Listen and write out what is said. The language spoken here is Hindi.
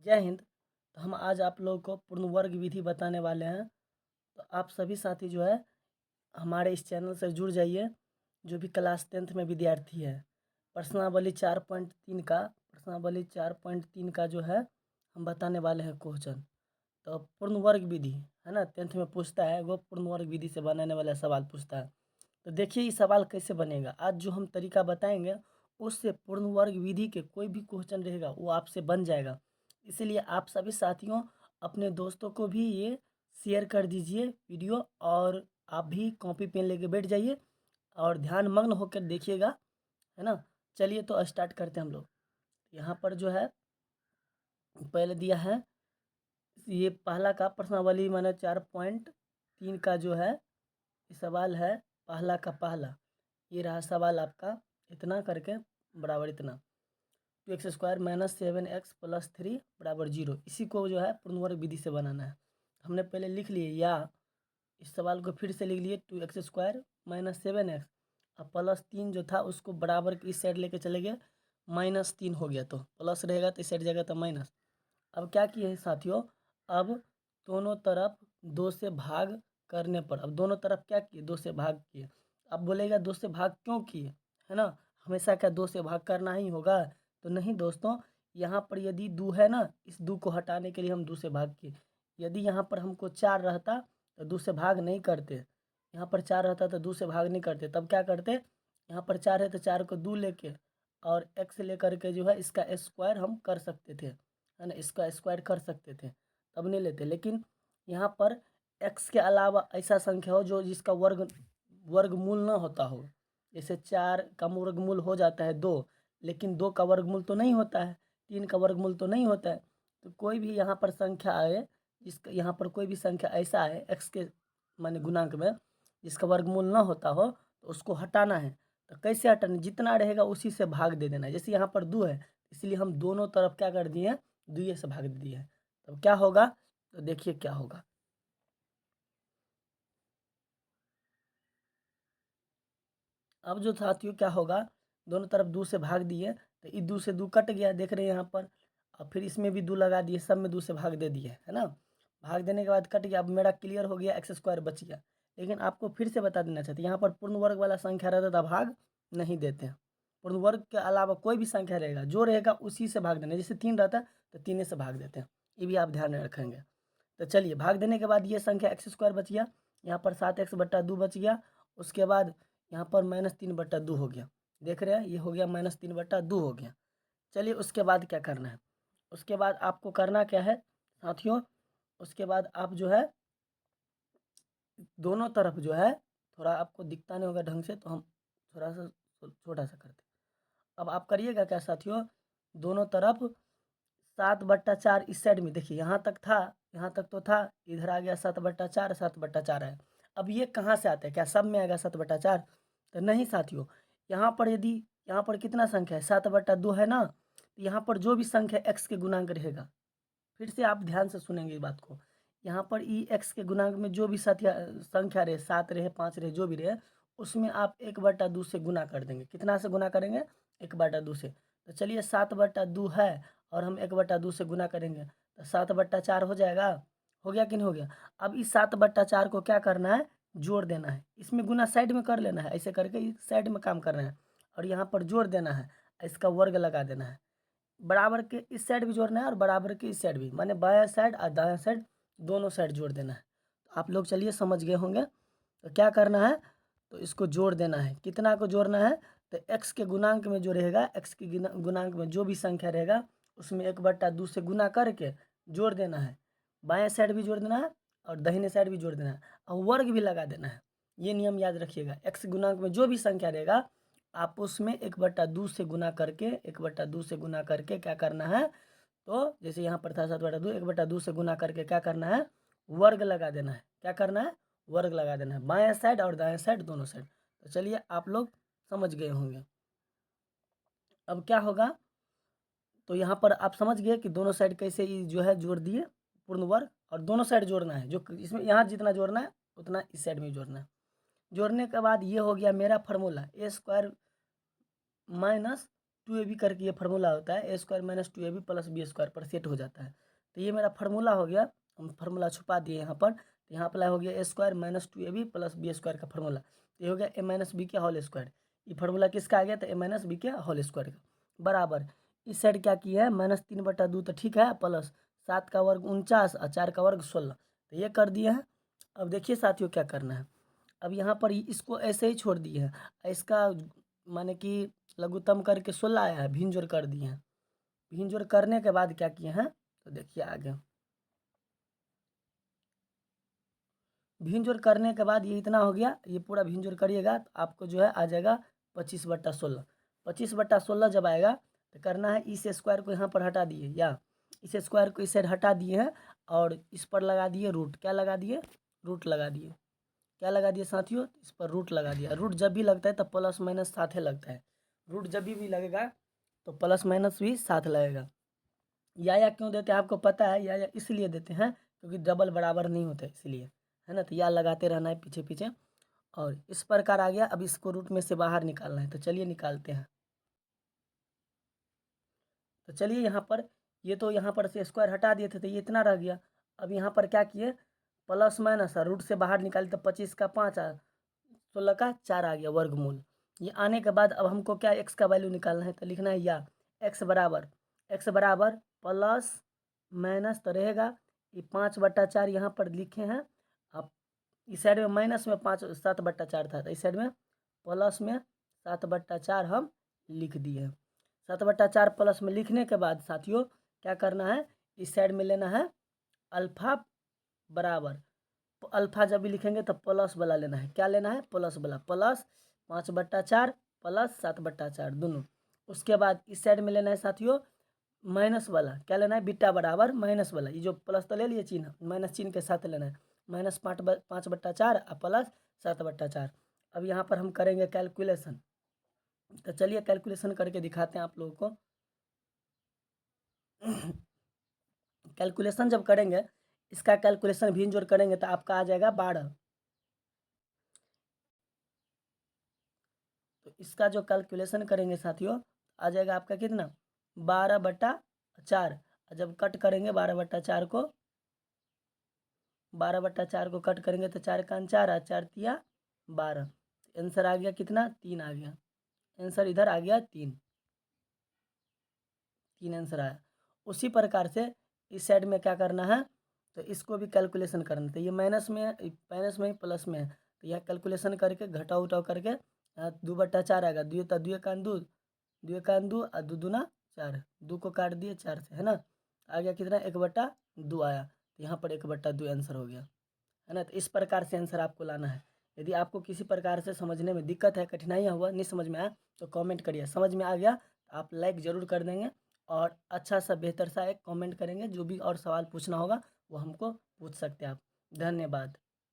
जय हिंद। तो हम आज आप लोगों को पूर्ण वर्ग विधि बताने वाले हैं। तो आप सभी साथी जो है हमारे इस चैनल से जुड़ जाइए, जो भी क्लास 10th में विद्यार्थी है। प्रश्नावली 4.3 का जो है हम बताने वाले हैं क्वेश्चन। तो पूर्ण वर्ग विधि है ना, 10th में पूछता है, वो पूर्ण वर्ग विधि से बनाने वाला सवाल पूछता है। तो देखिए ये सवाल कैसे बनेगा। आज जो हम तरीका बताएंगे उससे पूर्ण वर्ग विधि के कोई भी क्वेश्चन रहेगा वो आपसे बन जाएगा। इसीलिए आप सभी साथियों अपने दोस्तों को भी ये शेयर कर दीजिए वीडियो, और आप भी कॉपी पेन लेके बैठ जाइए और ध्यान मग्न होकर देखिएगा, है ना। चलिए तो स्टार्ट करते हैं हम लोग। यहाँ पर जो है पहले दिया है, ये पहला का प्रश्नावली माने 4.3 का जो है ये सवाल है। पहला का पहला ये रहा सवाल आपका, इतना करके बराबर इतना 2x² - 7x + 3 बराबर 0। इसी को जो है पूर्ण वर्ग विधि से बनाना है। हमने पहले लिख लिए, या इस सवाल को फिर से लिख लिए 2x² - 7x और +3 जो था उसको बराबर के इस साइड लेके चले गए, -3 हो गया। तो प्लस रहेगा तो इस साइड जाएगा तो माइनस। अब क्या किए हैं साथियों, अब दोनों तरफ 2 से भाग करने पर, अब दोनों तरफ क्या किए, 2 से भाग किए। अब बोलेगा 2 से भाग क्यों किए, है ना। हमेशा क्या 2 से भाग करना ही होगा? तो नहीं दोस्तों, यहाँ पर यदि 2 है ना, इस 2 को हटाने के लिए हम 2 से भाग किए। यदि यहाँ पर हमको 4 रहता तो 2 से भाग नहीं करते। यहाँ पर 4 रहता तो 2 से भाग नहीं करते। तब क्या करते, यहाँ पर 4 है तो 4 को 2 लेके और x लेकर के जो है इसका स्क्वायर हम कर सकते थे, है ना, इसका स्क्वायर कर सकते थे, तब नहीं लेते। लेकिन यहाँ पर x के अलावा ऐसा संख्या हो जो जिसका वर्गमूल ना होता हो। जैसे 4 का वर्गमूल हो जाता है 2, लेकिन 2 का वर्गमूल तो नहीं होता है, 3 का वर्गमूल तो नहीं होता है। तो कोई भी यहाँ पर संख्या आए, जिसका यहाँ पर कोई भी संख्या ऐसा है x के माने गुणांक में जिसका वर्गमूल ना होता हो, तो उसको हटाना है। तो कैसे हटाना, जितना रहेगा उसी से भाग दे देना है। जैसे यहाँ पर 2 है, इसलिए हम दोनों तरफ क्या कर दिए, 2 से भाग दिए हैं। तब क्या होगा, तो देखिए क्या होगा। अब जो साथियों क्या होगा, दोनों तरफ 2 से भाग दिए तो इस 2 से 2 कट गया, देख रहे हैं यहाँ पर। और फिर इसमें भी 2 लगा दिए, सब में 2 से भाग दे दिए, है ना। भाग देने के बाद कट गया। अब मेरा क्लियर हो गया, x² बच गया। लेकिन आपको फिर से बता देना चाहते हैं, यहाँ पर पूर्ण वर्ग वाला संख्या रहता था भाग नहीं देते हैं। पूर्ण वर्ग के अलावा कोई भी संख्या रहेगा, जो रहेगा उसी से भाग देना। जैसे 3 रहता है तो 3 से भाग देते हैं, ये भी आप ध्यान में रखेंगे। तो चलिए, भाग देने के बाद ये संख्या x² बच गया, यहाँ पर 7x/2 बच गया। उसके बाद यहाँ पर -3/2 हो गया, देख रहे हैं, ये हो गया -3/2 हो गया। चलिए उसके बाद क्या करना है, उसके बाद आपको करना क्या है साथियों, उसके बाद आप जो है दोनों तरफ जो है, थोड़ा आपको दिखता नहीं होगा ढंग से तो हम थोड़ा सा छोटा सा करते। अब आप करिएगा क्या साथियों, दोनों तरफ 7/4 इस साइड में देखिए, यहाँ तक था, यहाँ तक तो था, इधर आ गया 7/4, 7/4 है। अब ये कहाँ से आता है, क्या सब में आएगा 7/4? तो नहीं साथियों, यहाँ पर यदि यहाँ पर कितना संख्या है, 7/2 है ना, तो यहाँ पर जो भी संख्या x के गुणांक रहेगा, फिर से आप ध्यान से सुनेंगे इस बात को। यहाँ पर ई x के गुणांक में जो भी संख्या रहे, 7 रहे, 5 रहे, जो भी रहे, उसमें आप 1/2 से गुना कर देंगे। कितना से गुना करेंगे, 1/2 से। तो चलिए 7/2 है और हम 1/2 से गुना करेंगे तो 7/4 हो जाएगा। हो गया कि नहीं हो गया। अब इस 7/4 को क्या करना है, जोड़ देना है। इसमें गुना साइड में कर लेना है, ऐसे करके इस साइड में काम करना है और यहाँ पर जोड़ देना है, इसका वर्ग लगा देना है। बराबर के इस साइड भी जोड़ना है और बराबर के इस साइड भी, माने बायां साइड और दायां साइड दोनों साइड जोड़ देना है। तो आप लोग चलिए समझ गए होंगे। तो क्या करना है, तो इसको जोड़ देना है। कितना को जोड़ना है, तो x के गुणांक में जो रहेगा, x के गुणांक में जो भी संख्या रहेगा उसमें 1/2 से गुना करके जोड़ देना है। बाएं साइड भी जोड़ देना है और दाहिने साइड भी जोड़ देना है और वर्ग भी लगा देना है। ये नियम याद रखिएगा, x गुणांक में जो भी संख्या रहेगा आप उसमें 1/2 से गुना करके, 1/2 से गुना करके क्या करना है, तो जैसे यहाँ पर था 7/2, 1/2 से गुना करके क्या करना है, वर्ग लगा देना है। क्या करना है, वर्ग लगा देना है, बाएं साइड और दाएं साइड दोनों साइड। तो चलिए आप लोग समझ गए होंगे। अब क्या होगा, तो यहाँ पर आप समझ गए कि दोनों साइड कैसे जो है जोड़ दिए पूर्ण वर्ग, और दोनों साइड जोड़ना है, जो इसमें यहाँ जितना जोड़ना है उतना इस साइड में जोड़ना है। जोड़ने के बाद ये हो गया मेरा फार्मूला, a² - 2ab करके ये फार्मूला होता है, a² minus 2ab plus b² पर सेट हो जाता है। तो ये मेरा फार्मूला हो गया, हम फार्मूला छुपा दिए यहाँ पर। तो यहाँ पर हो गया a² minus 2ab plus b² का फार्मूला। तो ये हो गया a माइनस बी के होल स्क्वायर। ये फार्मूला किसका आ गया? तो a माइनस बी के होल स्क्वायर का बराबर इस साइड क्या किया है -3/2, तो ठीक है, प्लस 7 का वर्ग 49 और 4 का वर्ग 16, तो ये कर दिए हैं। अब देखिए साथियों क्या करना है। अब यहाँ पर इसको ऐसे ही छोड़ दिए हैं, इसका माने कि लघुत्तम करके 16 आया है, भिन्न जोड़ कर दिए हैं। भिन्न जोड़ करने के बाद क्या किए हैं, तो देखिए आगे भिन्न जोड़ करने के बाद ये इतना हो गया, ये पूरा भिन्न जोड़ करिएगा तो आपको जो है आ जाएगा 25/16। 25/16 जब आएगा तो करना है इस स्क्वायर को यहाँ पर हटा दिए, या इस स्क्वायर को इस साइड हटा दिए हैं और इस पर लगा दिए रूट। क्या लगा दिए? रूट लगा दिए। क्या लगा दिए साथियों? इस पर रूट लगा दिया। रूट जब भी लगता है तो प्लस माइनस साथ ही लगता है। रूट जब भी लगेगा तो प्लस माइनस भी साथ लगेगा। या क्यों देते हैं आपको पता है? या इसलिए देते हैं क्योंकि डबल बराबर नहीं होते इसलिए, है ना। तो या लगाते रहना है पीछे पीछे। और इस प्रकार आ गया। अब इसको रूट में से बाहर निकालना है, तो चलिए निकालते हैं। तो चलिए यहाँ पर ये तो यहाँ पर से स्क्वायर हटा दिए थे तो ये इतना रह गया। अब यहाँ पर क्या किए, प्लस माइनस रूट से बाहर निकाले तो 25 का 5 16 का 4 आ गया वर्गमूल। ये आने के बाद अब हमको क्या एक्स का वैल्यू निकालना है, तो लिखना है या एक्स बराबर प्लस माइनस तो रहेगा ये 5/4 यहाँ पर लिखे हैं। अब इस साइड में माइनस में 7/4 था, तो इस साइड में प्लस में 7/4 हम लिख दिए। 7/4 प्लस में लिखने के बाद साथियों क्या करना है, इस साइड में लेना है अल्फा बराबर। अल्फा जब भी लिखेंगे तो प्लस वाला लेना है। क्या लेना है? प्लस वाला। प्लस 5/4 प्लस 7/4 दोनों। उसके बाद इस साइड में लेना है साथियों माइनस वाला। क्या लेना है? बीटा बराबर माइनस वाला। ये जो प्लस तो ले लिए चिन्ह, माइनस चिन्ह के साथ लेना है। -5/4 और प्लस 7/4। अब यहाँ पर हम करेंगे कैलकुलेशन। तो चलिए कैलकुलेशन करके दिखाते हैं आप लोगों को। कैलकुलेशन जब करेंगे, इसका कैलकुलेशन भिन्न जोड़ करेंगे तो आपका आ जाएगा 12। तो इसका जो कैलकुलेशन करेंगे साथियों आ जाएगा आपका कितना, 12/4। जब कट करेंगे 12/4 को, 12/4 को कट करेंगे तो 4 का 4 4 तिया 12। आंसर आ गया कितना? 3 आ गया। आंसर इधर आ गया 3। 3 आंसर आया। उसी प्रकार से इस साइड में क्या करना है, तो इसको भी कैलकुलेशन करना। तो ये माइनस में ही प्लस में है, तो यह कैलकुलेशन करके घटाव उठाव करके 2/4 आएगा। 2 तो 2 का 2, 2 का 2 और 2 दूना 4, 2 को काट दिए 4 से, है ना। आ गया कितना? 1/2 आया। तो यहाँ पर 1/2 आंसर हो गया, है ना। तो इस प्रकार से आंसर आपको लाना है। यदि आपको किसी प्रकार से समझने में दिक्कत है, कठिनाइयाँ हुआ, नहीं समझ में आया तो कमेंट करिए। समझ में आ गया तो आप लाइक ज़रूर कर देंगे और अच्छा सा बेहतर सा एक कमेंट करेंगे। जो भी और सवाल पूछना होगा वो हमको पूछ सकते हैं आप। धन्यवाद।